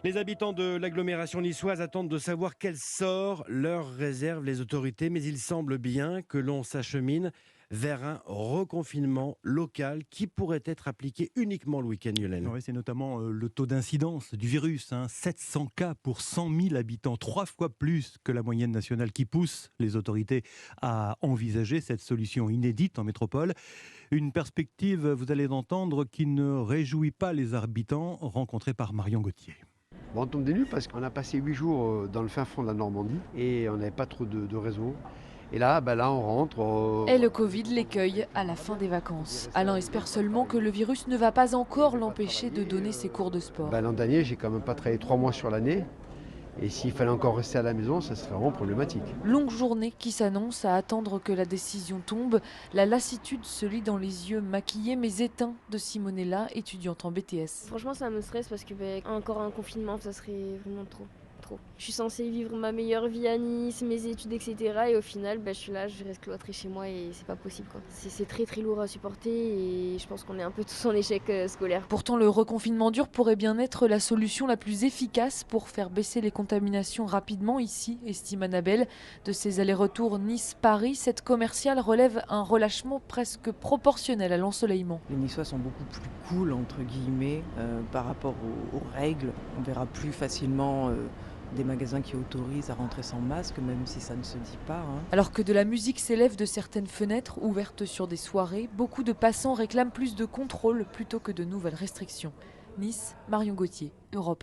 Les habitants de l'agglomération niçoise attendent de savoir quel sort leur réservent les autorités, mais il semble bien que l'on s'achemine vers un reconfinement local qui pourrait être appliqué uniquement le week-end, Yolène. Oui, c'est notamment le taux d'incidence du virus, 700 cas pour 100 000 habitants, 3 fois plus que la moyenne nationale, qui pousse les autorités à envisager cette solution inédite en métropole. Une perspective, vous allez l'entendre, qui ne réjouit pas les habitants rencontrés par Marion Gauthier. Bon, on tombe des nues parce qu'on a passé 8 jours dans le fin fond de la Normandie et on n'avait pas trop de réseau. Et là, là on rentre. Et le Covid l'écueille à la fin des vacances. Alain espère seulement que le virus ne va pas encore l'empêcher de donner ses cours de sport. L'an dernier, j'ai quand même pas travaillé 3 mois sur l'année. Et s'il fallait encore rester à la maison, ça serait vraiment problématique. Longue journée qui s'annonce à attendre que la décision tombe. La lassitude se lit dans les yeux maquillés mais éteints de Simonella, étudiante en BTS. Franchement, ça me stresse parce que encore un confinement, ça serait vraiment trop. Je suis censée vivre ma meilleure vie à Nice, mes études, etc. Et au final, je suis là, je reste cloîtrée chez moi et c'est pas possible, quoi. C'est très très lourd à supporter et je pense qu'on est un peu tous en échec scolaire. Pourtant, le reconfinement dur pourrait bien être la solution la plus efficace pour faire baisser les contaminations rapidement ici, estime Annabelle. De ses allers-retours Nice-Paris, cette commerciale relève un relâchement presque proportionnel à l'ensoleillement. Les Niçois sont beaucoup plus cool, entre guillemets, par rapport aux règles. On verra plus facilement des magasins qui autorisent à rentrer sans masque, même si ça ne se dit pas. Alors que de la musique s'élève de certaines fenêtres ouvertes sur des soirées, beaucoup de passants réclament plus de contrôle plutôt que de nouvelles restrictions. Nice, Marion Gauthier, Europe.